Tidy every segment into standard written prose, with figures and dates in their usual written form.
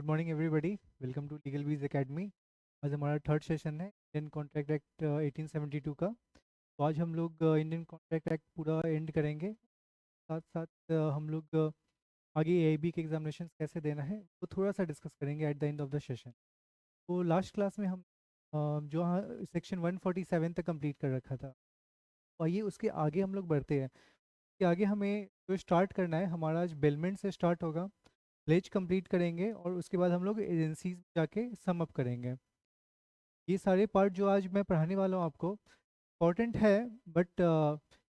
Morning everybody. Welcome to legal vees academy. आज हमारा third session है इंडियन कॉन्ट्रैक्ट एक्ट 1872 का। तो आज हम लोग इंडियन कॉन्ट्रैक्ट एक्ट पूरा एंड करेंगे। साथ साथ हम लोग आगे एआईबी के एग्जामिनेशन कैसे देना है वो थोड़ा सा डिस्कस करेंगे at the end of the session. तो लास्ट क्लास में हम जो सेक्शन 147 तक कंप्लीट कर रखा था। और ये उसके आगे हम लोग बढ़ते हैं कि आगे हमें जो स्टार्ट करना है हमारा आज बेलमेंट से स्टार्ट होगा। प्लेज कंप्लीट करेंगे और उसके बाद हम लोग एजेंसीज जाके सम अप करेंगे। ये सारे पार्ट जो आज मैं पढ़ाने वाला हूँ आपको इम्पोर्टेंट है, बट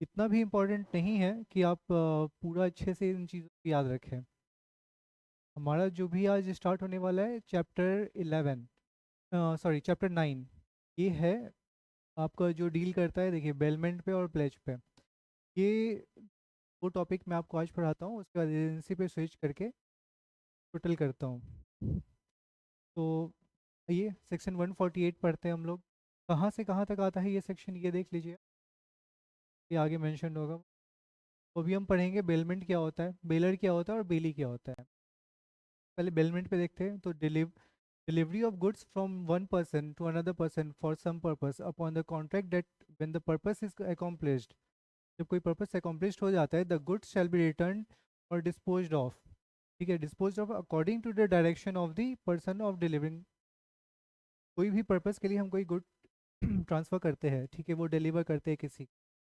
इतना भी इम्पोर्टेंट नहीं है कि आप पूरा अच्छे से इन चीज़ों को याद रखें। हमारा जो भी आज स्टार्ट होने वाला है चैप्टर 11, सॉरी चैप्टर 9, ये है आपका जो डील करता है, देखिए बेलमेंट पे और प्लेज पे। ये वो टॉपिक मैं आपको आज पढ़ाता हूँ, उसके बाद एजेंसी पे स्विच करके टोटल करता हूँ। तो ये सेक्शन 148 पढ़ते हैं हम लोग। कहाँ से कहाँ तक आता है ये सेक्शन, ये देख लीजिए, ये आगे मेंशन होगा। तो अभी हम पढ़ेंगे बेलमेंट क्या होता है, बेलर क्या होता है और बेली क्या होता है। पहले बेलमेंट पे देखते हैं। तो delivery of goods from one person to another person for some purpose upon the contract that when the purpose is accomplished. जब कोई पर्पस अकॉम्प्लिश्ड हो जाता है, the goods shall be return और डिस्पोज्ड ऑफ। ठीक है, disposed of according to the direction of the person of delivering. कोई भी पर्पस के लिए हम कोई गुड ट्रांसफ़र करते हैं, ठीक है, वो डिलीवर करते हैं किसी,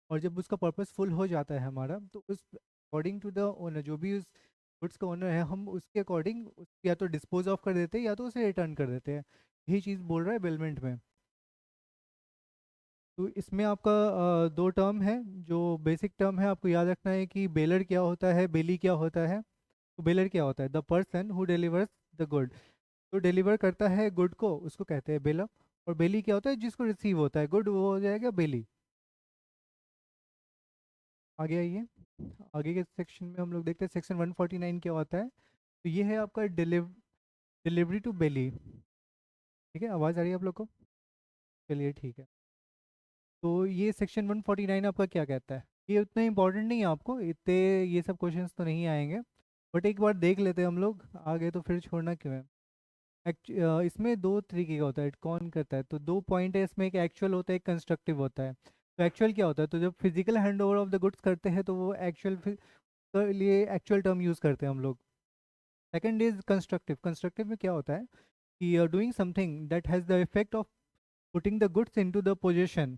और जब उसका पर्पस फुल हो जाता है हमारा, तो उस अकॉर्डिंग टू द ओनर, जो भी उस गुड्स का ओनर है, हम उसके अकॉर्डिंग या तो डिस्पोज ऑफ कर देते हैं या तो उसे रिटर्न कर देते हैं। यही चीज़ बोल रहा है बेलमेंट में। तो इसमें आपका दो टर्म है। जो बेसिक टर्म है आपको याद रखना है कि बेलर क्या होता है, बेली क्या होता है। तो बेलर क्या होता है, the person who delivers the good. जो डिलीवर करता है गुड को उसको कहते हैं बेलर। और बेली क्या होता है, जिसको रिसीव होता है गुड, वो हो जाएगा बेली। आगे आइए, आगे के सेक्शन में हम लोग देखते हैं सेक्शन 149 क्या होता है। तो ये है आपका डिलीवरी टू बेली। ठीक है, आवाज़ आ रही है आप लोग को? चलिए ठीक है। तो ये सेक्शन 149 आपका क्या कहता है, ये उतना इंपॉर्टेंट नहीं है, आपको इतने ये सब क्वेश्चंस तो नहीं आएंगे, बट एक बार देख लेते हैं हम लोग, आगे तो फिर छोड़ना क्यों है। इसमें दो तरीके का होता है, कौन करता है, तो दो पॉइंट है इसमें, एक एक्चुअल होता है, एक कंस्ट्रक्टिव होता है। तो एक्चुअल क्या होता है, तो जब physical hand over of the goods करते हैं तो वो एक्चुअल के लिए एक्चुअल टर्म यूज़ करते हैं हम लोग। Second is constructive. कंस्ट्रक्टिव में क्या होता है कि doing something that has the effect of putting the goods into the position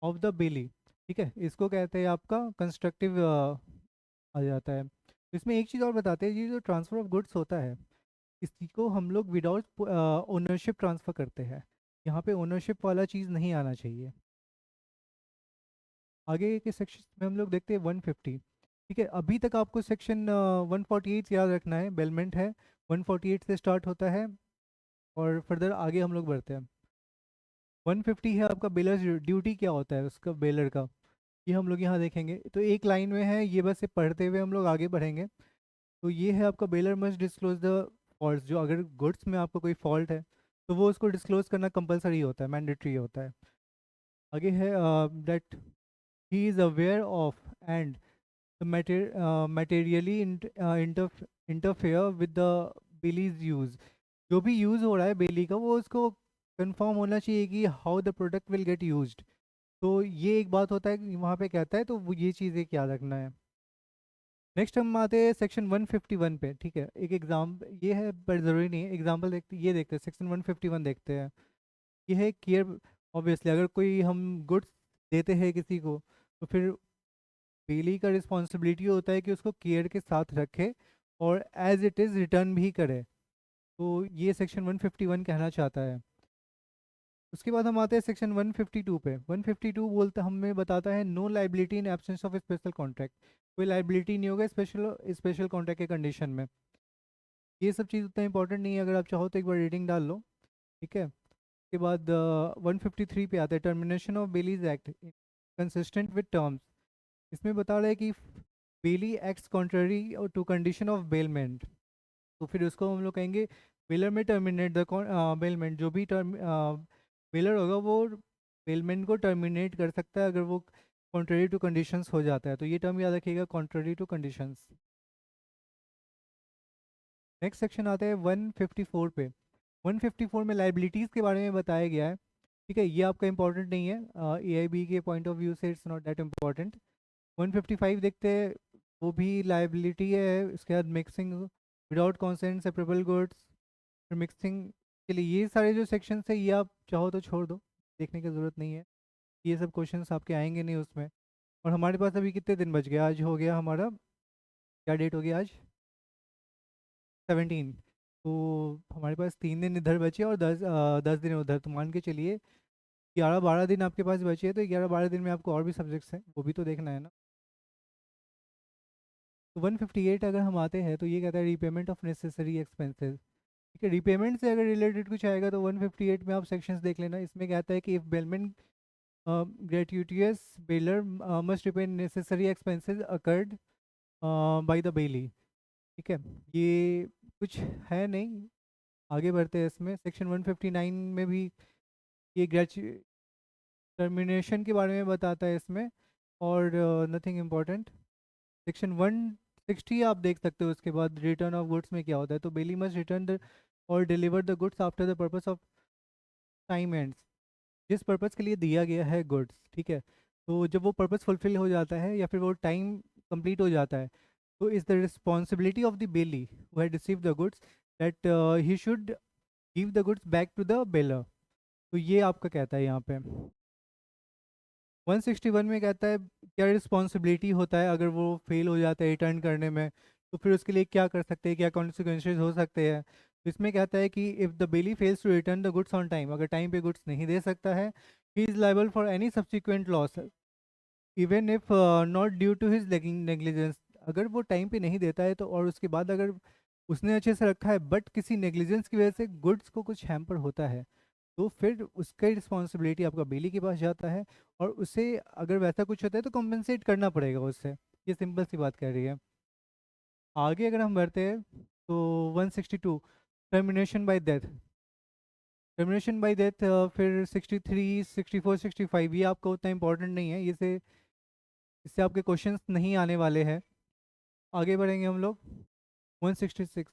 of the बेली। ठीक है, इसको कहते हैं आपका कंस्ट्रक्टिव आ जाता है। तो इसमें एक चीज़ और बताते हैं, ये जो ट्रांसफ़र ऑफ गुड्स होता है, इसको हम लोग विदाउट ओनरशिप ट्रांसफ़र करते हैं। यहाँ पे ओनरशिप वाला चीज़ नहीं आना चाहिए। आगे के सेक्शन में हम लोग देखते हैं 150। ठीक है, अभी तक आपको सेक्शन 148 याद रखना है, बेलमेंट है, 148 से स्टार्ट होता है और फर्दर आगे हम लोग बढ़ते हैं। 150 है आपका बेलर ड्यूटी क्या होता है उसका, बेलर का, ये हम लोग यहाँ देखेंगे। तो एक लाइन में है ये, बस ये पढ़ते हुए हम लोग आगे बढ़ेंगे। तो ये है आपका baler must disclose the fault. जो अगर गुड्स में आपको कोई फॉल्ट है तो वो उसको डिस्क्लोज करना कंपलसरी होता है, मैंडेटरी होता है। आगे है that he is aware of and materially interfere with the bailee's use. जो भी यूज़ हो रहा है बेली का, वो उसको कंफर्म होना चाहिए कि how the product will get used. तो ये एक बात होता है कि वहाँ पे कहता है, तो वो ये चीज़ एक याद रखना है। नेक्स्ट हम आते हैं सेक्शन 151 पे। ठीक है, एक एग्जाम ये है पर ज़रूरी नहीं है, एग्जाम्पल देखते, ये देखते हैं सेक्शन 151 देखते हैं। ये है केयर। ऑब्वियसली अगर कोई हम गुड्स देते हैं किसी को, तो फिर बेली का रिस्पॉन्सिबिलिटी होता है कि उसको केयर के साथ रखे और एज इट इज़ रिटर्न भी करे। तो ये सेक्शन 151 कहना चाहता है। उसके बाद हम आते हैं सेक्शन 152 पे। 152 बोलता हमें बताता है no liability in absence of special contract. कोई लाइबिलिटी नहीं होगा स्पेशल स्पेशल कॉन्ट्रैक्ट के कंडीशन में। ये सब चीज़ उतना इंपॉर्टेंट नहीं है, अगर आप चाहो तो एक बार रीडिंग डाल लो। ठीक है, उसके बाद 153 पे आता है termination of bailee's act consistent with terms. इसमें बता रहा है कि bailee acts contrary to condition of bailment. तो फिर उसको हम लोग कहेंगे बेलर में टर्मिनेट द बेलमेंट। जो भी टर्म बेलर होगा वो बेलमेंट को टर्मिनेट कर सकता है अगर वो कॉन्ट्ररी टू कंडीशंस हो जाता है। तो ये टर्म याद रखिएगा, contrary to conditions. Next section आता है 154 पे। 154 में लाइबिलिटीज़ के बारे में बताया गया है। ठीक है, ये आपका इंपॉर्टेंट नहीं है, AIB के पॉइंट ऑफ व्यू से इट्स नॉट दैट इम्पॉर्टेंट। 155 देखते हैं, वो भी लाइबिलिटी है। उसके बाद mixing without consent separable goods, फिर मिक्सिंग के लिए ये सारे जो सेक्शन है ये आप चाहो तो छोड़ दो, देखने की ज़रूरत नहीं है। ये सब क्वेश्चंस आपके आएंगे नहीं उसमें। और हमारे पास अभी कितने दिन बच गए, आज हो गया हमारा, क्या डेट हो गया आज, 17। तो हमारे पास 3 दिन इधर बचे और 10 दिन उधर, तो मान के चलिए 11-12 दिन आपके पास बचे हैं। तो 11-12 दिन में आपको और भी सब्जेक्ट्स हैं, वो भी तो देखना है ना। तो 158 अगर हम आते हैं तो ये कहता है रीपेमेंट ऑफ नेसेसरी एक्सपेंसेस। ठीक है, रीपेमेंट से अगर रिलेटेड कुछ आएगा तो 158 में आप सेक्शंस देख लेना। इसमें कहता है कि if bailment gratuitous bailor must repay necessary expenses occurred by the bailey। ठीक है, ये कुछ है नहीं, आगे बढ़ते हैं। इसमें सेक्शन 159 में भी ये टर्मिनेशन के बारे में बताता है इसमें, और नथिंग इम्पोर्टेंट। सेक्शन 160 आप देख सकते हो, उसके बाद रिटर्न ऑफ गुड्स में क्या होता है। तो बेली मस्ट रिटर्न द और deliver the goods after the purpose of time ends, जिस पर्पस के लिए दिया गया है गुड्स। ठीक है, तो जब वो पर्पस फुलफिल हो जाता है या फिर वो टाइम कंप्लीट हो जाता है, तो is the responsibility of the bailee who had receive the goods that he should give the goods back to the bailor. तो ये आपका कहता है यहाँ पे। 161 में कहता है क्या रिस्पॉन्सिबिलिटी होता है अगर वो फेल हो जाता है रिटर्न करने में, तो फिर उसके लिए क्या कर सकते हैं, क्या कॉन्सिक्वेंसेज हो सकते हैं। तो इसमें कहता है कि if the bailee fails to return the goods on time, अगर टाइम पे गुड्स नहीं दे सकता है, he is liable for any subsequent loss even if not due to his negligence. अगर वो टाइम पे नहीं देता है तो, और उसके बाद अगर उसने अच्छे से रखा है बट किसी नेग्लिजेंस की वजह से गुड्स को कुछ हैम्पर होता है, तो फिर उसका रिस्पॉन्सिबिलिटी आपका बेली के पास जाता है, और उसे अगर वैसा कुछ होता है तो कॉम्पेंसेट करना पड़ेगा उससे। ये सिंपल सी बात कह रही है। आगे अगर हम बढ़ते हैं तो 162 termination bye death. Termination bye death फिर 63, 64, 65 ये आपका उतना इंपॉर्टेंट नहीं है, इससे इससे आपके क्वेश्चंस नहीं आने वाले हैं। आगे बढ़ेंगे हम लोग। 166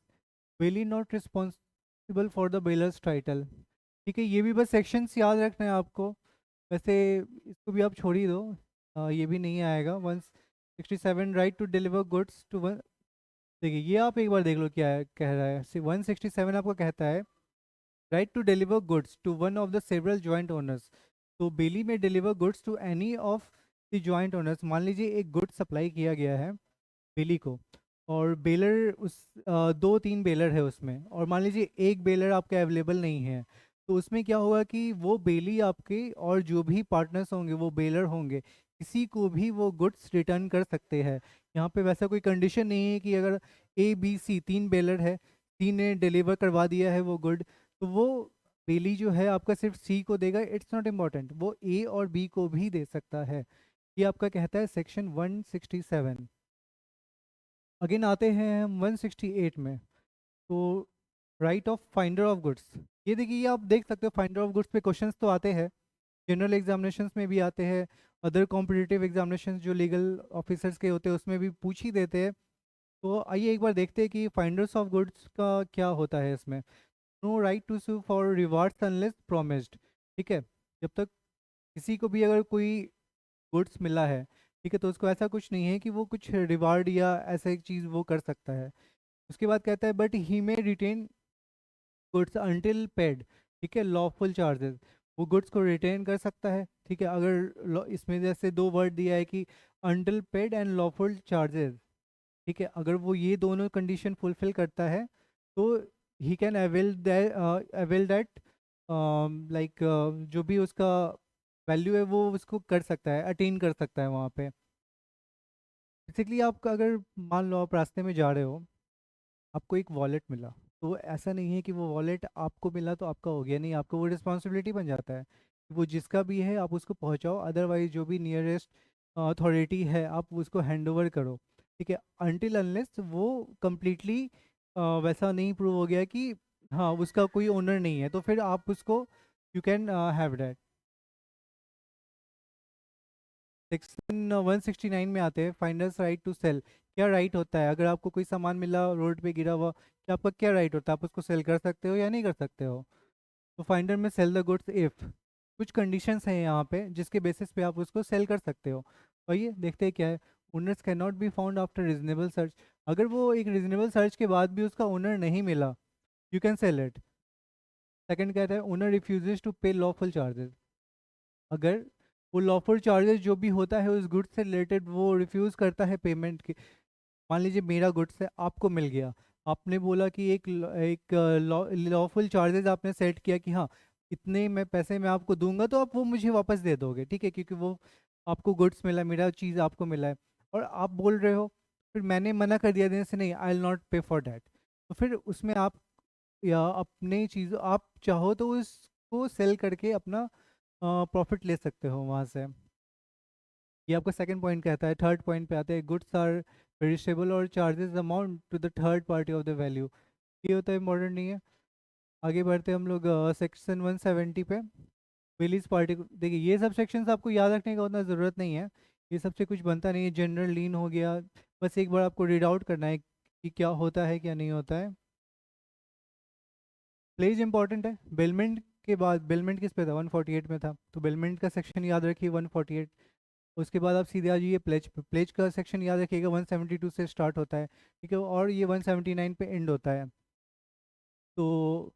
bailee not responsible for the bailor's title. ठीक है, ये भी बस सेक्शंस याद रखना है आपको, वैसे इसको भी आप छोड़ ही दो, ये भी नहीं आएगा। 167 right to deliver goods to one. देखिए ये आप एक बार देख लो क्या है, कह रहा है 167 आपको कहता है right to deliver goods to one of the several joint owners. तो बेली में deliver goods to any of the joint owners. मान लीजिए एक गुड सप्लाई किया गया है बेली को, और बेलर उस 2-3 बेलर है उसमें, और मान लीजिए एक बेलर आपका अवेलेबल नहीं है, तो उसमें क्या होगा कि वो बेली आपके और जो भी पार्टनर्स होंगे वो बेलर होंगे, किसी को भी वो गुड्स रिटर्न कर सकते हैं। यहाँ पे वैसा कोई कंडीशन नहीं है कि अगर ABC 3 बेलर है, 3 ने डिलीवर करवा दिया है वो गुड, तो वो बेली जो है आपका सिर्फ C को देगा। इट्स नॉट इम्पॉर्टेंट, वो A और B को भी दे सकता है। ये आपका कहता है सेक्शन 167। अगेन आते हैं हम 168 में। तो right of finder of goods, ये देखिए ये आप देख सकते हो, फाइंडर ऑफ गुड्स पे क्वेश्चंस तो आते हैं, जनरल एग्जामिनेशंस में भी आते हैं, अदर कॉम्पिटिटिव एग्जामिनेशंस जो लीगल ऑफिसर्स के होते हैं उसमें भी पूछ ही देते हैं। तो आइए एक बार देखते हैं कि फाइंडर्स ऑफ गुड्स का क्या होता है इसमें। No right to sue for rewards unless promised. ठीक है, जब तक किसी को भी अगर कोई गुड्स मिला है, ठीक है, तो उसको ऐसा कुछ नहीं है कि वो कुछ रिवार्ड या ऐसा एक चीज़ वो कर सकता है। उसके बाद कहता है but he may retain goods until paid. ठीक है, लॉफुल चार्जेस, वो गुड्स को रिटेन कर सकता है। ठीक है, अगर इसमें जैसे 2 वर्ड दिया है कि until paid and lawful charges, ठीक है, अगर वो ये दोनों कंडीशन फुलफिल करता है तो he can avail that like जो भी उसका वैल्यू है वो उसको कर सकता है, अटेन कर सकता है वहाँ पे। बेसिकली आप अगर मान लो आप रास्ते में जा रहे हो, आपको एक वॉलेट मिला, तो ऐसा नहीं है कि वो वॉलेट आपको मिला तो आपका हो गया, नहीं, आपको वो रिस्पॉन्सिबिलिटी बन जाता है, वो जिसका भी है आप उसको पहुंचाओ, अदरवाइज जो भी नियरेस्ट अथॉरिटी है आप उसको हैंड ओवर करो। ठीक है, अनटिल अनलेस वो कम्प्लीटली वैसा नहीं प्रूव हो गया कि हाँ उसका कोई ओनर नहीं है, तो फिर आप उसको you can have that. Section 169 में आते हैं फाइंडर्स राइट टू सेल। क्या राइट होता है? अगर आपको कोई सामान मिला रोड पे गिरा हुआ, क्या आपका क्या राइट होता है? आप उसको सेल कर सकते हो या नहीं कर सकते हो? तो फाइंडर में सेल द गुड्स इफ कुछ कंडीशंस हैं यहाँ पे जिसके बेसिस पे आप उसको सेल कर सकते हो। और ये देखते हैं क्या है, owners can not be found after reasonable search. अगर वो एक रीजनेबल सर्च के बाद भी उसका ओनर नहीं मिला, you can sell it. Second कहता है ओनर रिफ्यूजेस टू पे लॉफुल चार्जेस। अगर वो लॉफुल चार्जेस जो भी होता है उस गुड्स से रिलेटेड वो रिफ्यूज करता है पेमेंट की। मान लीजिए मेरा गुड्स है, आपको मिल गया, आपने बोला कि एक लॉफुल चार्जेस आपने सेट किया कि हाँ इतने मैं पैसे मैं आपको दूंगा तो आप वो मुझे वापस दे दोगे, ठीक है, क्योंकि वो आपको गुड्स मिला, मेरा चीज़ आपको मिला है। और आप बोल रहे हो, फिर मैंने मना कर दिया देने से, नहीं आई विल नॉट पे फॉर डैट। तो फिर उसमें आप या अपने चीज़ आप चाहो तो उसको सेल करके अपना प्रॉफिट ले सकते हो वहाँ से। ये आपका सेकंड पॉइंट कहता है। थर्ड पॉइंट पे आते हैं, गुड्स आर पेरिशेबल और charges amount to the third party of the value. ये होता है इम्पोर्टेंट नहीं है। आगे बढ़ते हैं हम लोग सेक्शन 170 पे। बिलीज पार्टी, देखिए ये सब सेक्शंस आपको याद रखने का उतना ज़रूरत नहीं है, ये सबसे कुछ बनता नहीं है। जनरल लीन हो गया, बस एक बार आपको रीड आउट करना है कि क्या होता है क्या नहीं होता है। प्लेज इंपॉर्टेंट है। बेलमेंट के बाद, बेलमेंट किस पे था? 148 में था, तो बेलमेंट का सेक्शन याद रखिए 148। उसके बाद आप सीधे आ जाइए प्लेज पे। प्लेज का सेक्शन याद रखिएगा 172 से स्टार्ट होता है, ठीक है, और ये 179 पे एंड होता है। तो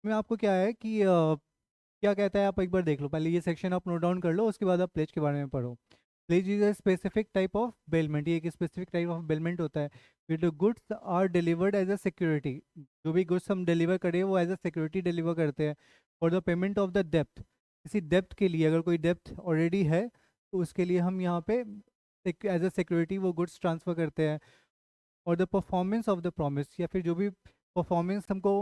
में आपको क्या है कि क्या कहता है, आप एक बार देख लो, पहले ये सेक्शन आप नोट डाउन कर लो, उसके बाद आप प्लेज के बारे में पढ़ो। Pledge is a specific type of bailment, ये एक स्पेसिफिक टाइप ऑफ बेलमेंट होता है। फिर the goods are delivered as a security, जो भी गुड्स हम डिलीवर करें वो एज अ सिक्योरिटी डिलीवर करते हैं। For the payment of the depth, किसी डेप्थ के लिए, अगर कोई डेप्थ ऑलरेडी है तो उसके लिए हम यहाँ पे एज अ सिक्योरिटी वो गुड्स ट्रांसफ़र करते हैं। और the performance of the promise, या फिर जो भी परफॉर्मेंस हमको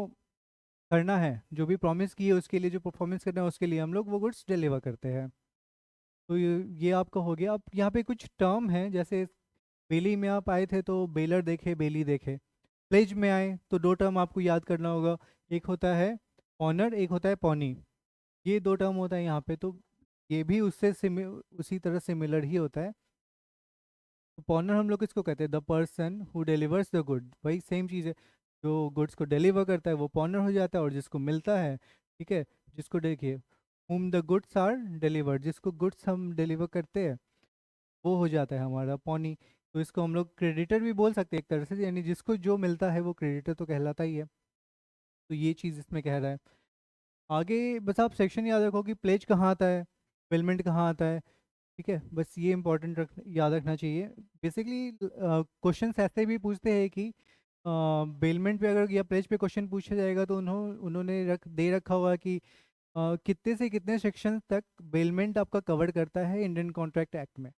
करना है, जो भी प्रॉमिस की है उसके लिए जो परफॉर्मेंस करना है उसके लिए हम लोग वो गुड्स डिलीवर करते हैं। तो ये आपका हो गया। अब यहाँ पे कुछ टर्म है, जैसे बेली में आप आए थे तो बेलर देखे, बेली देखे। प्लेज में आए तो दो टर्म आपको याद करना होगा, एक होता है ऑनर, एक होता है पॉनी। ये दो टर्म होता है यहाँ पे, तो ये भी उससे उसी तरह सिमिलर ही होता है। तो पॉनर हम लोग किसको कहते हैं? The person who delivers the good, वही सेम चीज़ है। जो गुड्स को डिलीवर करता है वो पॉनर हो जाता है, और जिसको मिलता है, ठीक है, जिसको देखिए whom the goods are delivered, जिसको गुड्स हम डिलीवर करते हैं वो हो जाता है हमारा पॉनी। तो इसको हम लोग क्रेडिटर भी बोल सकते हैं एक तरह से, यानी जिसको जो मिलता है वो क्रेडिटर तो कहलाता ही है। तो ये चीज़ इसमें कह रहा है। आगे बस आप सेक्शन याद रखो कि प्लेज कहाँ आता है, पेमेंट कहाँ आता है, ठीक है, बस ये इंपॉर्टेंट याद रखना चाहिए। बेसिकली क्वेश्चन ऐसे भी पूछते हैं कि बेलमेंट पे अगर या प्लेज पे क्वेश्चन पूछा जाएगा तो उन्होंने दे रखा हुआ कि कितने से कितने सेक्शन तक बेलमेंट आपका कवर करता है इंडियन कॉन्ट्रैक्ट एक्ट में,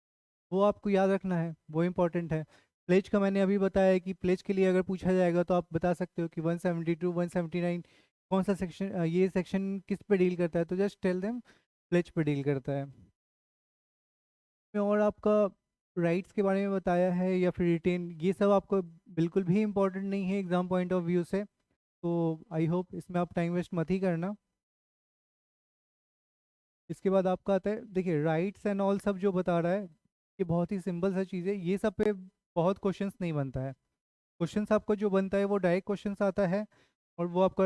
वो आपको याद रखना है, वो इम्पोर्टेंट है। प्लेज का मैंने अभी बताया है कि प्लेज के लिए अगर पूछा जाएगा तो आप बता सकते हो कि 172 179 कौन सा सेक्शन, ये सेक्शन किस पे डील करता है, तो जस्ट टेल देम प्लेज पे डील करता है। में और आपका राइट्स के बारे में बताया है या फिर रिटेन, ये सब आपको बिल्कुल भी इम्पोर्टेंट नहीं है एग्जाम पॉइंट ऑफ व्यू से, तो आई होप इसमें आप टाइम वेस्ट मत ही करना। इसके बाद आपका आता है, देखिए राइट्स एंड ऑल सब जो बता रहा है ये बहुत ही सिंपल सा चीज़ है, ये सब पे बहुत क्वेश्चंस नहीं बनता है। क्वेश्चंस आपको जो बनता है वो डायरेक्ट क्वेश्चंस आता है, और वो आपका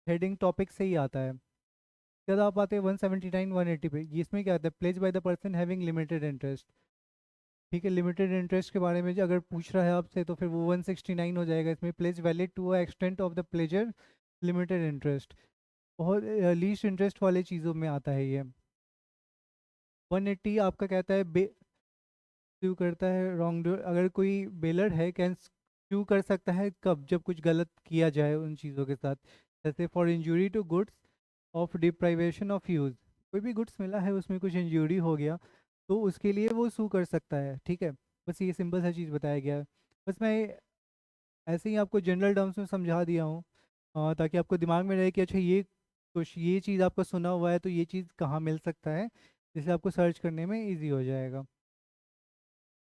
हेडिंग टॉपिक से ही आता है। जब आप आते हैं 179 180 पे, ये इसमें क्या आता है? Pledge by the person having limited interest, ठीक है, लिमिटेड इंटरेस्ट के बारे में अगर पूछ रहा है आपसे तो फिर वो 169 हो जाएगा। इसमें pledge valid to extent of the pledgor limited interest, बहुत लीस्ट इंटरेस्ट वाले चीज़ों में आता है ये। 180 आपका कहता है स्यू करता है रॉन्ग डू, अगर कोई बेलर है कैन स्यू कर सकता है कब? जब कुछ गलत किया जाए उन चीज़ों के साथ, जैसे for injury to goods of deprivation of use, कोई भी गुड्स मिला है उसमें कुछ इंजुरी हो गया तो उसके लिए वो सू कर सकता है, ठीक है। बस ये सिंपल सा चीज़ बताया गया है। बस मैं ऐसे ही आपको जनरल टर्म्स में समझा दिया हूँ, ताकि आपको दिमाग में रहे कि अच्छा ये कुछ ये चीज़ आपका सुना हुआ है तो ये चीज़ कहाँ मिल सकता है, जिससे आपको सर्च करने में ईजी हो जाएगा।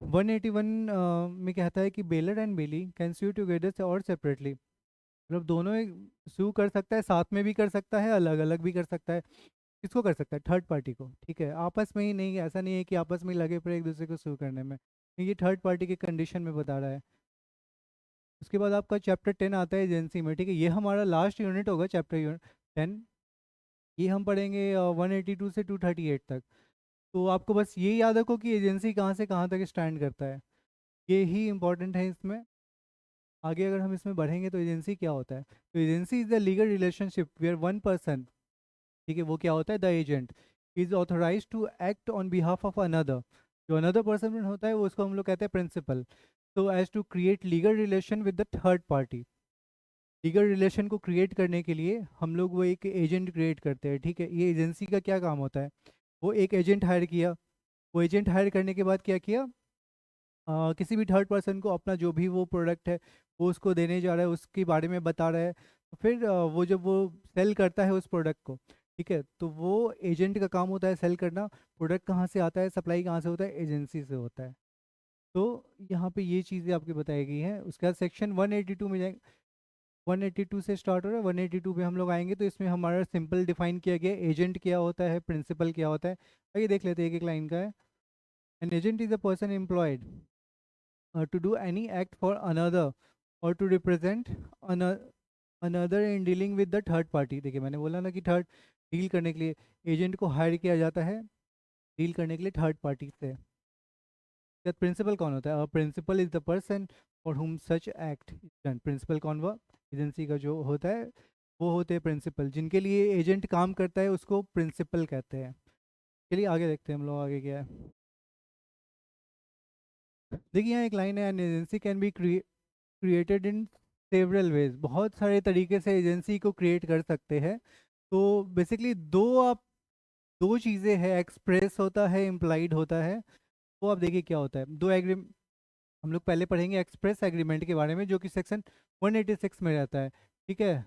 181 में कहता है कि bailor and bailee can sue together से और सेपरेटली, मतलब दोनों एक स्यू कर सकता है, साथ में भी कर सकता है, अलग अलग भी कर सकता है। किसको कर सकता है? थर्ड पार्टी को, ठीक है। आपस में ही नहीं, ऐसा नहीं है कि आपस में ही लगे पड़े एक दूसरे को सू करने में, ये थर्ड पार्टी के कंडीशन में बता रहा है। उसके बाद आपका चैप्टर 10 आता है एजेंसी में, ठीक है। ये हमारा लास्ट यूनिट होगा, चैप्टर 10। ये हम पढ़ेंगे 182 से 238 तक। तो आपको बस ये याद रखो कि एजेंसी कहाँ से कहाँ तक स्टैंड करता है, ये ही इंपॉर्टेंट है इसमें। आगे अगर हम इसमें बढ़ेंगे तो एजेंसी क्या होता है, तो agency is the legal relationship where one person, ठीक है, वो क्या होता है, the agent is authorise to act on behalf of another. जो अनदर पर्सन होता है वो उसको हम लोग कहते हैं प्रिंसिपल। तो as to create legal relation with the third party, legal relation को क्रिएट करने के लिए हम लोग वो एक एजेंट क्रिएट करते हैं, ठीक है। ये एजेंसी का क्या काम होता है, वो एक एजेंट हायर किया, वो एजेंट हायर करने के बाद क्या किया, किसी भी थर्ड पर्सन को अपना जो भी वो प्रोडक्ट है वो उसको देने जा रहा है, उसके बारे में बता रहा है। तो फिर वो जब वो सेल करता है उस प्रोडक्ट को, ठीक है, तो वो एजेंट का काम होता है सेल करना। प्रोडक्ट कहाँ से आता है, सप्लाई कहाँ से होता है, एजेंसी से होता है। तो यहाँ पे ये चीज़ें आपकी बताई गई हैं। उसके बाद सेक्शन 182 में जाएंगे। 182 से स्टार्ट हो रहा है, 182 पे हम लोग आएंगे तो इसमें हमारा सिंपल डिफाइन किया गया एजेंट क्या होता है, प्रिंसिपल क्या होता है। आइए देख लेते हैं, एक एक लाइन का है। An agent is a person employed to do any act for another or to represent another in dealing with the third party। देखिए मैंने बोला ना कि थर्ड डील करने के लिए एजेंट को हायर किया जाता है, डील करने के लिए थर्ड पार्टी से। दैट प्रिंसिपल कौन होता है, principal is the person for whom such act is done. Principal कौन हुआ, एजेंसी का जो होता है वो होते हैं प्रिंसिपल, जिनके लिए एजेंट काम करता है उसको प्रिंसिपल कहते हैं। चलिए आगे देखते हैं हम लोग, आगे क्या है। देखिए यहाँ एक लाइन है, an agency can be created in several ways. बहुत सारे तरीके से एजेंसी को क्रिएट कर सकते हैं। तो बेसिकली दो चीज़ें हैं, एक्सप्रेस होता है, इम्प्लाइड होता है। वो आप देखिए क्या होता है, दो एग्री हम लोग पहले पढ़ेंगे एक्सप्रेस एग्रीमेंट के बारे में, जो कि सेक्शन 186 में रहता है, ठीक है।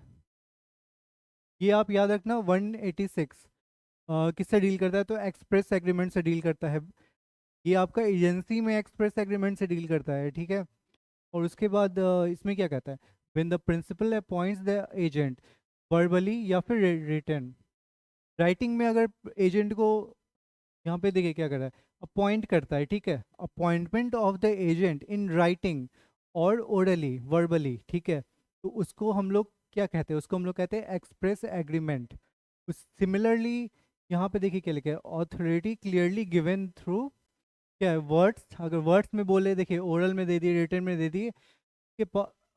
ये आप याद रखना, 186 किससे डील करता है, तो एक्सप्रेस एग्रीमेंट से डील करता है। ये आपका एजेंसी में एक्सप्रेस एग्रीमेंट से डील करता है, ठीक है। और उसके बाद इसमें क्या कहता है, when the principal appoints the agent verbally या फिर रिटर्न। राइटिंग में अगर एजेंट को, यहाँ पे देखिए क्या कर रहा है, अपॉइंट करता है, ठीक है। Appointment of the agent in writing और ओरली वर्बली, ठीक है, तो उसको हम लोग क्या कहते हैं, उसको हम लोग कहते हैं एक्सप्रेस एग्रीमेंट। सिमिलरली यहाँ पे देखिए क्या लिखा है, ऑथोरिटी क्लियरली गिवन थ्रू, क्या है, वर्ड्स। अगर वर्ड्स में बोले, देखिए ओरल में दे दिए, रिटर्न में दे दिए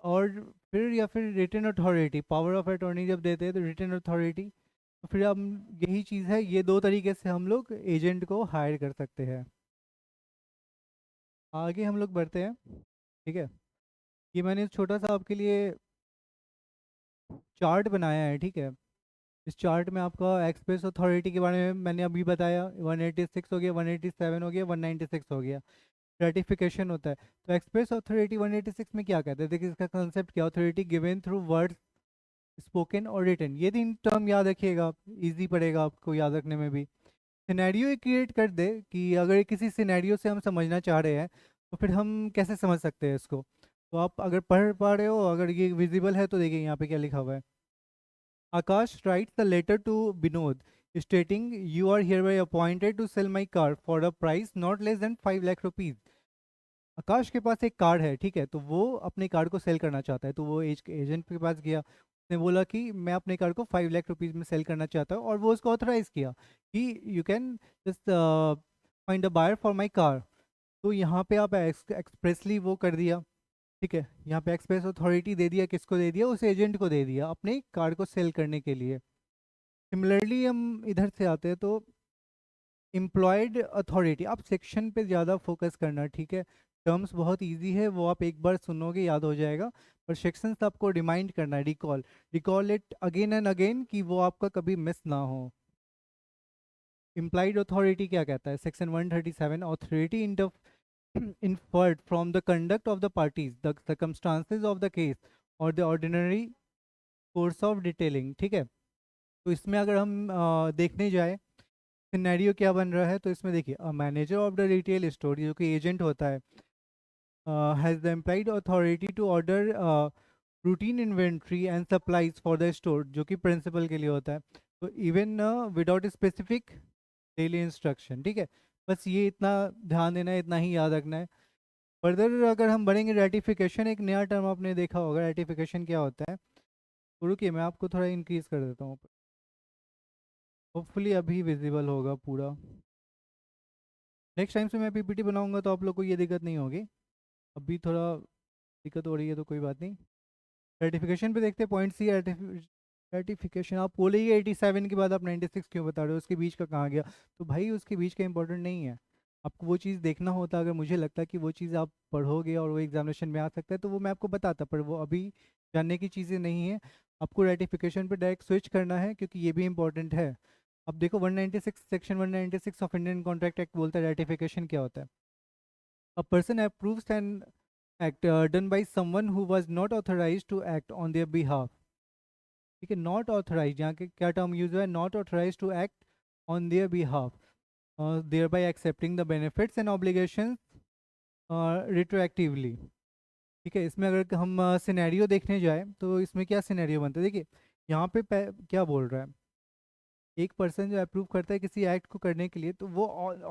और फिर या फिर written authority, power of attorney जब देते हैं तो रिटन अथॉरिटी। तो फिर हम, यही चीज़ है, ये दो तरीके से हम लोग एजेंट को हायर कर सकते हैं। आगे हम लोग बढ़ते हैं, ठीक है। ये मैंने छोटा सा आपके लिए चार्ट बनाया है, ठीक है। इस चार्ट में आपका एक्सप्रेस अथॉरिटी के बारे में मैंने अभी बताया, 186 हो गया, 187 हो गया, 196 हो गया, रेटिफिकेशन होता है। तो एक्सप्रेस अथॉरिटी 186 में क्या कहते हैं, देखिए इसका कंसेप्ट क्या, authority given through words spoken और रिटन। ये तीन टर्म याद रखिएगा, इजी पड़ेगा आपको याद रखने में भी। सिनेरियो क्रिएट कर दे कि अगर किसी सिनेरियो से हम समझना चाह रहे हैं तो फिर हम कैसे समझ सकते हैं इसको। तो आप अगर पढ़ पा रहे हो, अगर ये विजिबल है तो देखिए यहाँ पे क्या लिखा हुआ है। Akash writes the letter to Vinod stating you are hereby appointed to sell my car for a price not less than 5 lakh rupees. Akash के पास एक कार है, ठीक है, तो वो अपनी कार को सेल करना चाहता है। तो वो एजेंट के पास गया, उसने बोला कि मैं अपने कार को 5 लाख रुपीज में सेल करना चाहता हूँ, और वो उसको ऑथराइज किया कि you can just find a buyer for my car. तो यहाँ पे आप एक्सप्रेसली वो कर दिया, ठीक है। यहाँ पे एक्सप्रेस अथॉरिटी दे दिया, किसको दे दिया, उस एजेंट को दे दिया अपनी कार को सेल करने के लिए। सिमिलरली हम इधर से आते हैं तो एम्प्लॉयड अथॉरिटी, आप सेक्शन पे ज़्यादा फोकस करना, ठीक है। टर्म्स बहुत इजी है, वो आप एक बार सुनोगे याद हो जाएगा, पर सेक्शंस आपको रिमाइंड करना है, recall recall it again and again, कि वो आपका कभी मिस ना हो। इम्प्लाइड अथॉरिटी क्या कहता है, section 137, authority inferred from the conduct of the parties, the circumstances of the case or the ordinary course of detailing, ठीक है। तो इसमें अगर हम देखने जाए सिनेरियो क्या बन रहा है, तो इसमें देखिए, manager of the retail store जो कि एजेंट होता है, has the employed authority to order routine inventory and supplies for the store, जो कि प्रिंसिपल के लिए होता है। तो even without specific daily instruction, ठीक है। बस ये इतना ध्यान देना है, इतना ही याद रखना है। फर्दर अगर हम बढ़ेंगे, रेटिफिकेशन एक नया टर्म आपने देखा होगा। रेटिफिकेशन क्या होता है? तो रुकिए, मैं आपको थोड़ा इंक्रीज कर देता हूँ, होपफुली अभी विजिबल होगा पूरा। नेक्स्ट टाइम से मैं पीपीटी बनाऊंगा तो आप लोग को ये दिक्कत नहीं होगी। अभी थोड़ा दिक्कत हो रही है तो कोई बात नहीं। रेटिफिकेशन पे देखते हैं पॉइंट सी। रेटिफिकेशन आप बोलेंगे 87 के बाद आप 96 क्यों बता रहे हो, उसके बीच का कहाँ गया? तो भाई उसके बीच का इंपॉर्टेंट नहीं है, आपको वो चीज़ देखना होता। अगर मुझे लगता है कि वो चीज़ आप पढ़ोगे और वो एग्जामिनेशन में आ सकता है तो वो मैं आपको बताता, पर वो अभी जानने की चीज़ें नहीं है। आपको रेटिफिकेशन पे डायरेक्ट स्विच करना है क्योंकि ये भी इंपॉर्टेंट है। अब देखो 196, section 196 of Indian contract act बोलता है रेटिफिकेशन क्या होता है। A person approves an act done by someone who was not authorized to act on their behalf। ठीक है, नॉट ऑथराइज, यहाँ के क्या टर्म यूज हुआ है? Not authorise to act on their behalf, thereby accepting the benefits and obligations retroactively. ठीक है, इसमें अगर हम सिनेरियो देखने जाए तो इसमें क्या सिनेरियो बनता है? देखिए यहाँ पे क्या बोल रहा है, एक पर्सन जो अप्रूव करता है किसी एक्ट को करने के लिए तो वो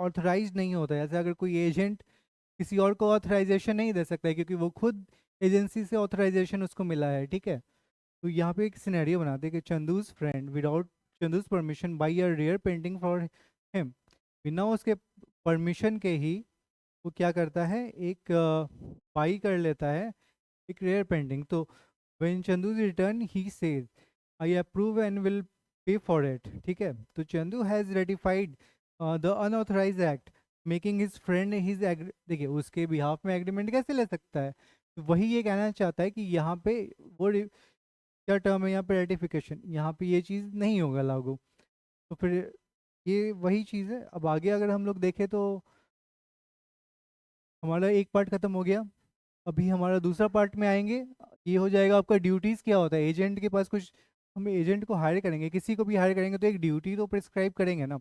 ऑथराइज नहीं होता है। जैसे अगर कोई एजेंट किसी और को ऑथराइजेशन नहीं दे सकता है क्योंकि वो खुद एजेंसी से ऑथराइजेशन उसको मिला है, ठीक है। तो यहाँ पे एक सिनेरियो बनाते हैं कि Chandu's friend without Chandu's permission buy a rare painting for him. बिना उसके परमिशन के ही वो क्या करता है, एक बाई कर लेता है एक रेयर पेंटिंग। तो when Chandu's return he says I approve and will pay for it. ठीक है, तो Chandu has ratified the unauthorised act making his friend his. देखिए उसके बिहाफ में एग्रीमेंट कैसे ले सकता है? तो वही ये कहना चाहता है कि यहाँ पे वो क्या टर्म है यहाँ पे? रेटिफिकेशन। यहाँ पे ये चीज़ नहीं होगा लागू। तो फिर ये वही चीज़ है। अब आगे अगर हम लोग देखें तो हमारा एक पार्ट खत्म हो गया, अभी हमारा दूसरा पार्ट में आएंगे। ये हो जाएगा आपका ड्यूटीज़ क्या होता है एजेंट के पास। कुछ हम एजेंट को हायर करेंगे, किसी को भी हायर करेंगे तो एक ड्यूटी तो प्रिस्क्राइब करेंगे ना।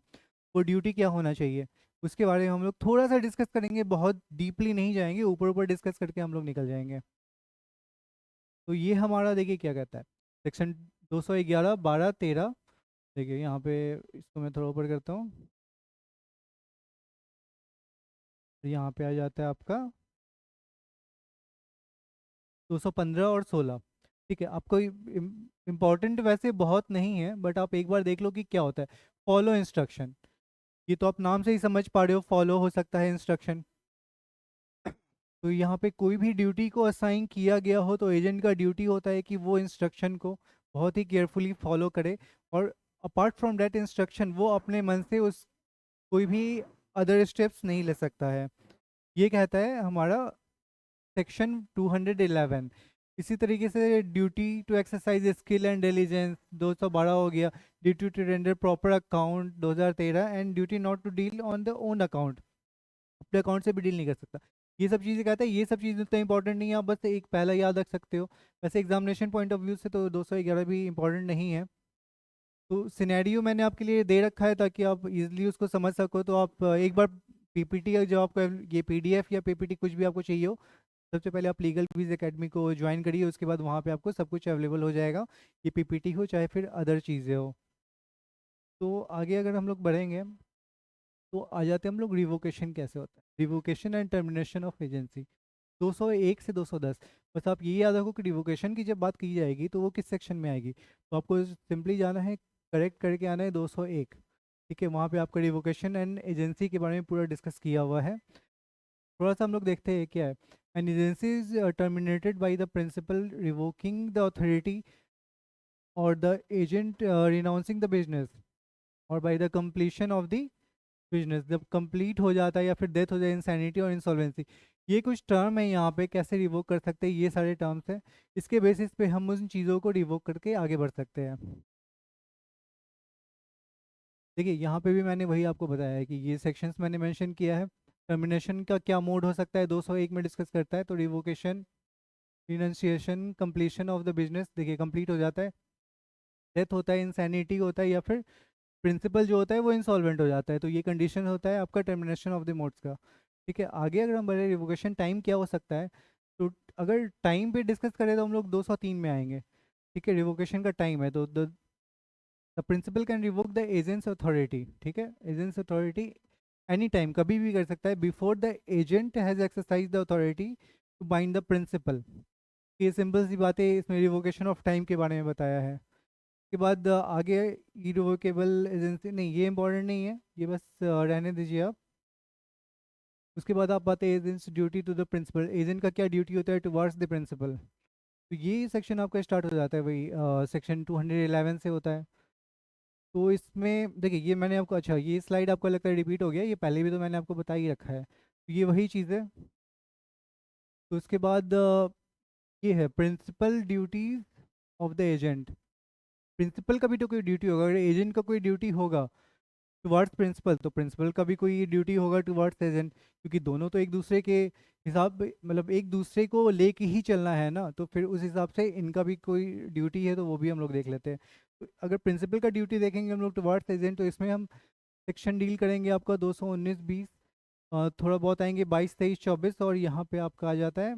वो ड्यूटी क्या होना चाहिए उसके बारे में हम लोग थोड़ा सा डिस्कस करेंगे, बहुत डीपली नहीं जाएंगे, ऊपर ऊपर डिस्कस करके हम लोग निकल जाएंगे। तो ये हमारा देखिए क्या कहता है, सेक्शन 211, 12, 13। देखिए यहाँ पे इसको मैं थोड़ा ऊपर करता हूँ, तो यहाँ पे आ जाता है आपका 215 और 16। ठीक है, आपको इम्पोर्टेंट वैसे बहुत नहीं है बट आप एक बार देख लो कि क्या होता है। फॉलो इंस्ट्रक्शन, ये तो आप नाम से ही समझ पा रहे हो, फॉलो हो सकता है इंस्ट्रक्शन। तो यहाँ पे कोई भी ड्यूटी को असाइन किया गया हो तो एजेंट का ड्यूटी होता है कि वो इंस्ट्रक्शन को बहुत ही केयरफुली फॉलो करे। और अपार्ट फ्रॉम दैट इंस्ट्रक्शन वो अपने मन से उस कोई भी अदर स्टेप्स नहीं ले सकता है। ये कहता है हमारा सेक्शन 211। इसी तरीके से duty to exercise skill and intelligence 212 हो गया। Duty to render proper account 2013, and duty not to deal on the own account, अपने अकाउंट से भी डील नहीं कर सकता। ये सब चीज़ें कहता है, ये सब चीज़ उतना इंपॉर्टेंट नहीं है, आप बस एक पहला याद रख सकते हो। वैसे एग्जामिनेशन पॉइंट ऑफ व्यू से तो 211 भी इंपॉर्टेंट नहीं है। तो सिनेरियो मैंने आपके लिए दे रखा है ताकि आप इजीली उसको समझ सको। तो आप एक बार पीपीटी जो आपको ये पीडीएफ या पीपीटी कुछ भी आपको चाहिए हो, सबसे पहले आप लीगल विज एकेडमी को ज्वाइन करिए, उसके बाद वहाँ पे आपको सब कुछ अवेलेबल हो जाएगा, ये पीपीटी हो चाहे फिर अदर चीज़ें हो। तो आगे अगर हम लोग बढ़ेंगे तो आ जाते हैं हम लोग रिवोकेशन कैसे होता है, revocation and termination of agency 201 से 210। बस आप ये याद रखो कि रिवोकेशन की जब बात की जाएगी तो वो किस सेक्शन में आएगी, तो आपको सिंपली जाना है, करेक्ट करके आना है 201। ठीक है, वहाँ पे आपका रिवोकेशन एंड एजेंसी के बारे में पूरा डिस्कस किया हुआ है। थोड़ा सा हम लोग देखते हैं क्या है। An agency is terminated by the principal revoking the authority और the agent renouncing the business और by the completion of the business. जब कंप्लीट हो जाता है या फिर डेथ हो जाए, इंसैनिटी और इंसॉल्वेंसी। ये कुछ टर्म है यहाँ पे, कैसे रिवोक कर सकते हैं, ये सारे टर्म्स हैं। इसके बेसिस पे हम उन चीज़ों को रिवोक करके आगे बढ़ सकते हैं। देखिए यहाँ पे भी मैंने वही आपको बताया है कि ये सेक्शंस मैंने मेंशन किया है। टर्मिनेशन का क्या मोड हो सकता है 201 में डिस्कस करता है, तो revocation, renunciation, completion of the business, देखिए कंप्लीट हो जाता है, डेथ होता है, इंसैनिटी होता है, या फिर प्रिंसिपल जो होता है वो इंसॉल्वेंट हो जाता है। तो ये कंडीशन होता है आपका टर्मिनेशन ऑफ द मोड्स का। ठीक है, आगे अगर हम बढ़े, रिवोकेशन टाइम क्या हो सकता है, तो अगर टाइम पे डिस्कस करें तो हम लोग 203 में आएंगे। ठीक है, रिवोकेशन का टाइम है तो the principal can revoke the agent's authority, ठीक है, एजेंट्स अथॉरिटी एनी टाइम, कभी भी कर सकता है, before the agent has exercise the authority to bind the principal. ये सिंपल सी बात है, इसमें रिवोकेशन ऑफ टाइम के बारे में बताया है। उसके बाद आगे इरिवोकेबल एजेंसी, नहीं ये इंपॉर्टेंट नहीं है, ये बस रहने दीजिए आप। उसके बाद आप आते हैं agent's duty to the principal, agent का क्या ड्यूटी होता है टुवर्ड्स द प्रिंसिपल। तो ये सेक्शन आपका स्टार्ट हो जाता है वही सेक्शन 211 से होता है। तो इसमें देखिए, ये मैंने आपको, अच्छा ये स्लाइड आपको लगता है रिपीट हो गया, ये पहले भी तो मैंने आपको बता ही रखा है, तो ये वही चीज़ है। तो उसके बाद ये है principal duties of the agent. Principal का भी तो कोई ड्यूटी होगा, अगर एजेंट का कोई ड्यूटी होगा टुवर्ड्स प्रिंसिपल, तो प्रिंसिपल का भी कोई ड्यूटी होगा टुवर्ड्स एजेंट, क्योंकि दोनों तो एक दूसरे के हिसाब, मतलब एक दूसरे को लेके ही चलना है ना, तो फिर उस हिसाब से इनका भी कोई ड्यूटी है, तो वो भी हम लोग देख लेते हैं। तो अगर प्रिंसिपल का ड्यूटी देखेंगे हम लोग टुवर्ड्स एजेंट, तो इसमें हम सेक्शन डील करेंगे आपका 219-20, थोड़ा बहुत आएंगे 22-23-24, और यहाँ पे आपका आ जाता है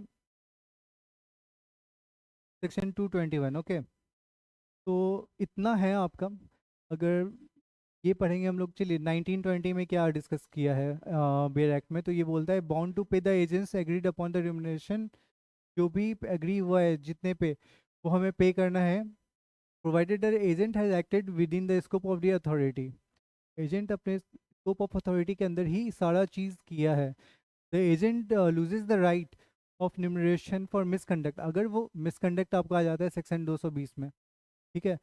सेक्शन 221। ओके, तो इतना है आपका। अगर ये पढ़ेंगे हम लोग, चलिए 1920 में क्या डिस्कस किया है बेयर एक्ट में, तो ये बोलता है bound to pay the agents agreed upon the remuneration, जो भी एग्री हुआ है जितने पे, वो हमें पे करना है, provided the agent has acted within the scope of the authority. Agent अपने स्कोप ऑफ अथॉरिटी के अंदर ही सारा चीज़ किया है। The agent loses the right of remuneration for misconduct, अगर वो मिसकंडक्ट आपका आ जाता है सेक्शन 220 में, ठीक है।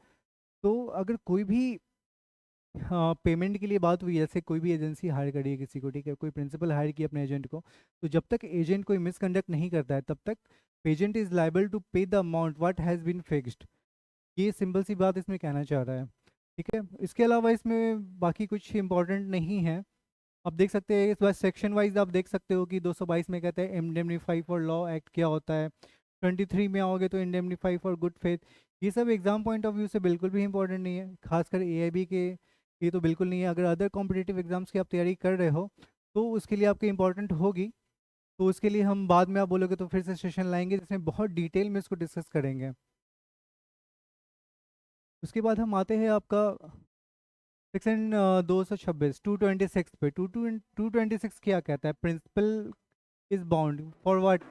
तो अगर कोई भी, हाँ, पेमेंट के लिए बात हुई, जैसे कोई भी एजेंसी हायर करी है किसी को, ठीक है, कोई प्रिंसिपल हायर किया अपने एजेंट को, तो जब तक एजेंट कोई मिसकंडक्ट नहीं करता है तब तक agent is liable to pay the amount what has been fixed. ये सिंपल सी बात इसमें कहना चाह रहा है, ठीक है। इसके अलावा इसमें बाकी कुछ इंपॉर्टेंट नहीं है। आप देख सकते हैं इस बार सेक्शन वाइज, आप देख सकते हो कि 222 में कहते हैं इंडेमनीफाई फॉर लॉ एक्ट क्या होता है, 23 में आओगे तो इंडेमनीफाई फॉर गुड फेथ। ये सब एग्जाम पॉइंट ऑफ व्यू से बिल्कुल भी इंपॉर्टेंट नहीं है, खासकर एआईबी के ये तो बिल्कुल नहीं है। अगर अदर कॉम्पिटिटिव एग्जाम्स की आप तैयारी कर रहे हो तो उसके लिए आपके इंपॉर्टेंट होगी, तो उसके लिए हम बाद में, आप बोलोगे तो फिर से सेशन लाएंगे जिसमें बहुत डिटेल में इसको डिस्कस करेंगे। उसके बाद हम आते हैं आपका सेक्शन 226 226 पे। 226 क्या कहता है, principal is bound for what,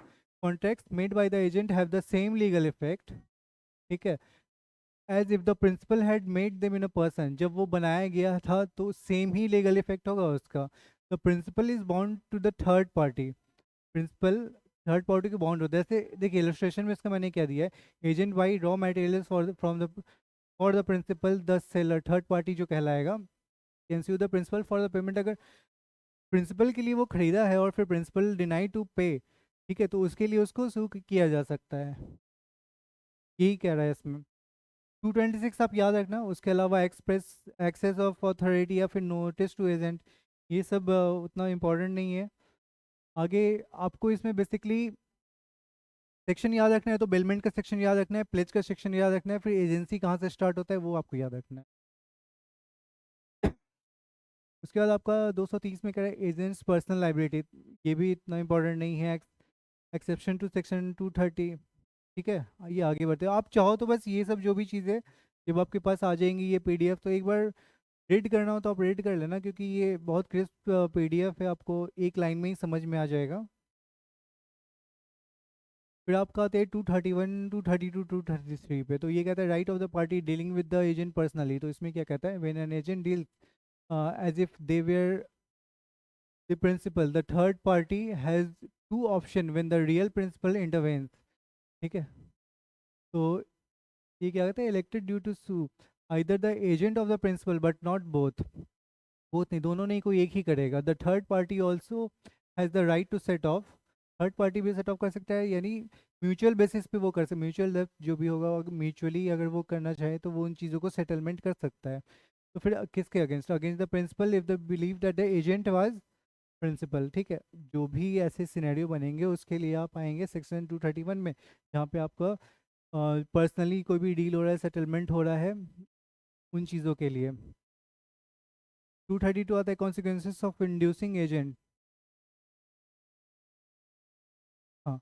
contracts made by the agent have the same legal effect, ठीक है, as if the principal had made them in a person, जब वो बनाया गया था तो सेम ही लीगल इफेक्ट होगा उसका। The principal is bound to the third party, principal third party को बाउंड होता है। जैसे देखिए इलस्ट्रेशन में इसका मैंने क्या दिया है, agent buy raw materials for from the for the principal the seller, third party जो कहलाएगा, can sue the principal for the payment. अगर प्रिंसिपल के लिए वो खरीदा है और फिर प्रिंसिपल डिनाई टू पे, ठीक है, तो उसके लिए उसको सू किया जा सकता है, यही कह रहा है इसमें। 226 आप याद रखना। उसके अलावा एक्सप्रेस एक्सेस ऑफ अथॉरिटी या फिर नोटिस टू एजेंट, ये सब उतना इम्पोर्टेंट नहीं है। आगे आपको इसमें बेसिकली सेक्शन याद रखना है, तो बेलमेंट का सेक्शन याद रखना है, प्लेज का सेक्शन याद रखना है, फिर एजेंसी कहाँ से स्टार्ट होता है वो आपको याद रखना है। उसके बाद आपका 230 में कह रहा है एजेंट्स पर्सनल लाइबिलिटी, ये भी इतना इंपॉर्टेंट नहीं है, एक्सेप्शन टू सेक्शन 230, ठीक है। आइए आगे बढ़ते हैं। आप चाहो तो बस ये सब जो भी चीज़ें जब आपके पास आ जाएंगी ये पीडीएफ, तो एक बार रीड करना हो तो आप रीड कर लेना, क्योंकि ये बहुत क्रिस्प पीडीएफ है, आपको एक लाइन में ही समझ में आ जाएगा। फिर आपका आते हैं 231 232 233 पे। तो ये कहता है right of the party dealing with the agent personally. तो इसमें क्या कहता है, when an agent deal as if they were the principal, the third party has two option when the real principal intervenes, ठीक है। तो ये क्या कहता है, elected due to sue either the agent of the principal but not both, both नहीं, दोनों नहीं, कोई एक ही करेगा। द third party also has the right to set off, third party भी सेट ऑफ कर सकता है, यानी म्यूचुअल बेसिस पे वो कर सकते, म्यूचुअल डेप्थ जो भी होगा म्यूचुअली अगर वो करना चाहे तो वो उन चीज़ों को सेटलमेंट कर सकता है। तो फिर किसके against, against the principal if the believe that the agent was principal, ठीक है। जो भी ऐसे सिनेरियो बनेंगे उसके लिए आप आएंगे सेक्शन 231 में, जहाँ पे आपका पर्सनली कोई भी डील हो रहा है, सेटलमेंट हो रहा है, उन चीज़ों के लिए। 232 आता है कॉन्सिक्वेंसेस ऑफ इंड्यूसिंग एजेंट, हाँ।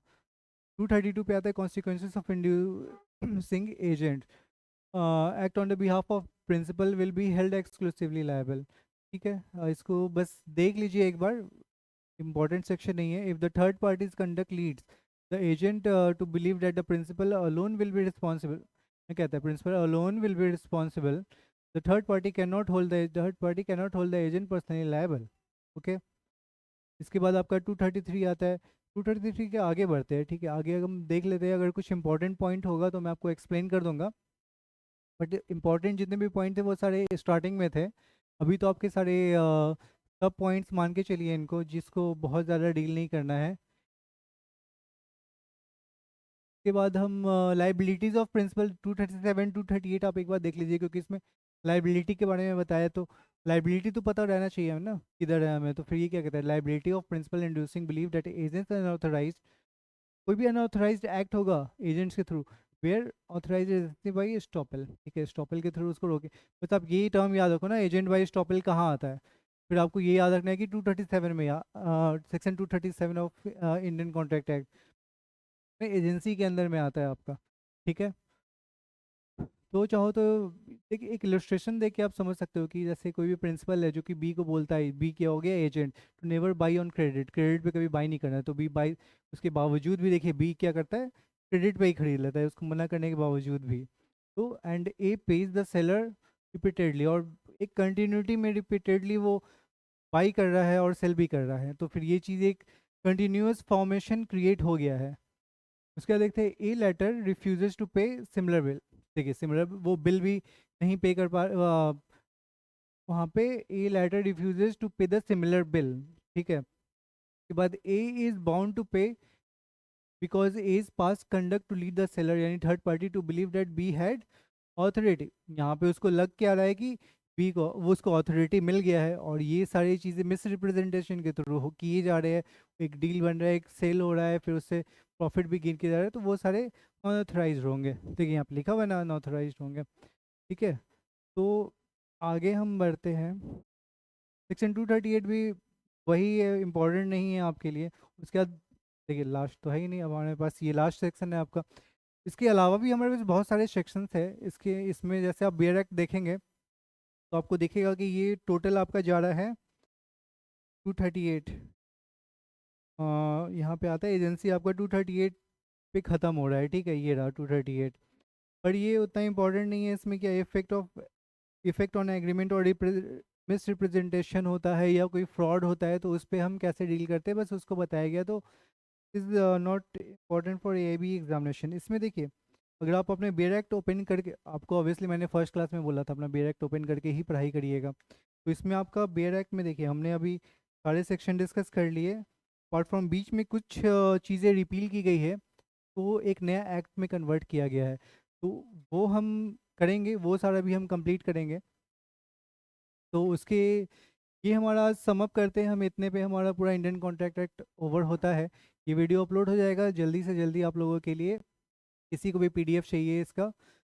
232 पे आता है consequences of inducing agent act on the behalf of principal will be held exclusively liable. ठीक है, इसको बस देख लीजिए एक बार, इंपॉर्टेंट सेक्शन नहीं है। If the third party's conduct leads the agent to believe that the principal alone will be responsible, क्या कहता है, principal alone will be responsible, the third party can not hold the agent personally liable. Okay, इसके बाद आपका 233 आता है। 233 के आगे बढ़ते हैं, ठीक है, आगे अगर हम देख लेते हैं, अगर कुछ इंपॉर्टेंट पॉइंट होगा तो मैं आपको एक्सप्लेन कर दूंगा, बट इंपॉर्टेंट जितने भी पॉइंट थे वो सारे स्टार्टिंग में थे। अभी तो आपके सारे सब पॉइंट्स मान के चलिए इनको, जिसको बहुत ज़्यादा डील नहीं करना है। उसके बाद हम लाइबिलिटीज़ ऑफ प्रिंसिपल 237 238 आप एक बार देख लीजिए, क्योंकि इसमें लाइबिलिटी के बारे में बताया, तो लाइबिलिटी तो पता रहना चाहिए हमें ना, किधर है हमें। तो फिर ये क्या कहता है, liability of principal inducing believe that agent's unauthorised, कोई भी अनऑथराइज्ड एक्ट होगा एजेंट्स के थ्रू, वेयर ऑथराइज बाई स्टॉपल, ठीक है, स्टॉपल के थ्रू उसको रोके। बस आप यही टर्म याद रखो ना, एजेंट बाई स्टॉपल कहाँ आता है। फिर आपको ये याद रखना है कि 237 में, या section 237 of Indian contract act में एजेंसी के अंदर में आता है आपका। ठीक है, तो चाहो तो देखिए एक इलस्ट्रेशन देख के आप समझ सकते हो कि जैसे कोई भी प्रिंसिपल है जो कि बी को बोलता है, बी क्या हो गया, agent, to never buy on credit, credit पे कभी बाई नहीं करना है, तो बी बाई, उसके बावजूद भी देखिए बी क्या करता है, क्रेडिट पे ही खरीद लेता है, उसको मना करने के बावजूद भी। तो and A page the seller repeatedly, और एक कंटिन्यूटी में रिपीटेडली वो बाई कर रहा है और सेल भी कर रहा है, तो फिर ये चीज़ एक कंटिन्यूस फॉर्मेशन क्रिएट हो गया है। उसके बाद देखते हैं, a letter refuses to pay similar bill, देखिए सिमिलर वो बिल भी नहीं पे कर पा, वहाँ पे a letter refuses to pay the similar bill. ठीक है, उसके बाद A is bound to pay because A is pass conduct to lead the seller, यानी third party to believe that B had authority. यहाँ पे उसको लग क्या रहा है कि बी को, वो उसको ऑथोरिटी मिल गया है, और ये सारी चीज़ें मिस रिप्रेजेंटेशन के थ्रू किए जा रहे हैं, एक डील बन रहा है, एक सेल हो रहा है, फिर उससे प्रॉफिट भी गिन किया जा रहा है, तो वो सारे अनऑथराइज होंगे। देखिए यहाँ पे लिखा हुआ है ना, अनऑथराइज होंगे। ठीक है, तो आगे हम बढ़ते हैं। सेक्शन 238 भी वही है, इम्पोर्टेंट नहीं है आपके लिए। उसके बाद देखिए लास्ट तो है ही नहीं, अब हमारे पास ये लास्ट सेक्शन है आपका। इसके अलावा भी हमारे पास बहुत सारे सेक्शंस है इसके, इसमें जैसे आप बेयर एक्ट देखेंगे तो आपको दिखेगा कि ये टोटल आपका जा रहा है 238। यहाँ पे आता है एजेंसी आपका 238 पे ख़त्म हो रहा है, ठीक है, ये रहा 238। पर ये उतना इंपॉर्टेंट नहीं है, इसमें क्या इफेक्ट ऑन एग्रीमेंट और मिस रिप्रेजेंटेशन होता है या कोई फ्रॉड होता है, तो उस पर हम कैसे डील करते हैं बस उसको बताया गया। तो is not important for A B examination. इसमें देखिए, अगर आप अपने बेयर एक्ट ओपन करके, आपको ऑब्वियसली मैंने फर्स्ट क्लास में बोला था अपना बेयर एक्ट ओपन करके ही पढ़ाई करिएगा, तो इसमें आपका बेयर एक्ट में देखिए हमने अभी सारे सेक्शन डिस्कस कर लिए, अपार्ट फ्रॉम बीच में कुछ चीज़ें रिपील की गई है, तो वो एक नया एक्ट में कन्वर्ट किया गया है, तो वो हम करेंगे, वो सारा भी हम कंप्लीट करेंगे। तो उसके, ये हमारा समअप करते हैं हम, इतने पे हमारा पूरा इंडियन कॉन्ट्रैक्ट एक्ट ओवर होता है। ये वीडियो अपलोड हो जाएगा जल्दी से जल्दी आप लोगों के लिए, किसी को भी पीडीएफ चाहिए इसका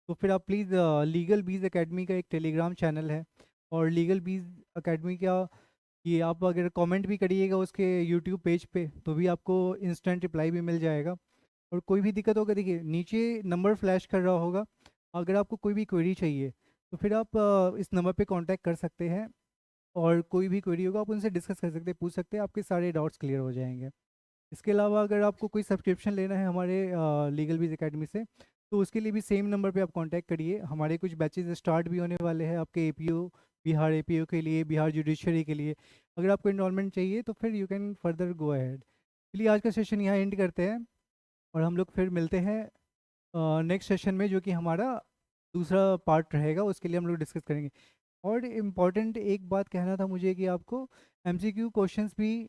तो फिर आप प्लीज़, लीगल बीज एकेडमी का एक टेलीग्राम चैनल है, और लीगल बीज एकेडमी का ये आप अगर कमेंट भी करिएगा उसके यूट्यूब पेज पे तो भी आपको इंस्टेंट रिप्लाई भी मिल जाएगा। और कोई भी दिक्कत होगा, देखिए नीचे नंबर फ्लैश कर रहा होगा, अगर आपको कोई भी क्वेरी चाहिए तो फिर आप इस नंबर पे कांटेक्ट कर सकते हैं, और कोई भी क्वेरी होगा आप उनसे डिस्कस कर सकते हैं, पूछ सकते हैं, आपके सारे डाउट्स क्लियर हो जाएंगे। इसके अलावा अगर आपको कोई सब्सक्रिप्शन लेना है हमारे लीगल बीज एकेडमी से, तो उसके लिए भी सेम नंबर पे आप कांटेक्ट करिए। हमारे कुछ बैचेज स्टार्ट भी होने वाले हैं आपके एपीओ, बिहार एपीओ के लिए, बिहार जुडिशरी के लिए। अगर आपको इनरोलमेंट चाहिए तो फिर you can further go ahead. चलिए आज का सेशन यहाँ एंड करते हैं, और हम लोग फिर मिलते हैं नेक्स्ट सेशन में, जो कि हमारा दूसरा पार्ट रहेगा, उसके लिए हम लोग डिस्कस करेंगे। और इम्पॉर्टेंट एक बात कहना था मुझे कि आपको एमसीक्यू क्वेश्चंस भी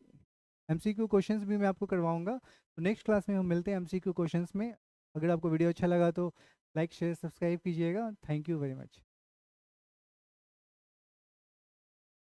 एमसीक्यू क्वेश्चंस भी मैं आपको करवाऊंगा, तो नेक्स्ट क्लास में हम मिलते हैं एमसीक्यू क्वेश्चंस में। अगर आपको वीडियो अच्छा लगा तो लाइक शेयर सब्सक्राइब कीजिएगा। Thank you very much.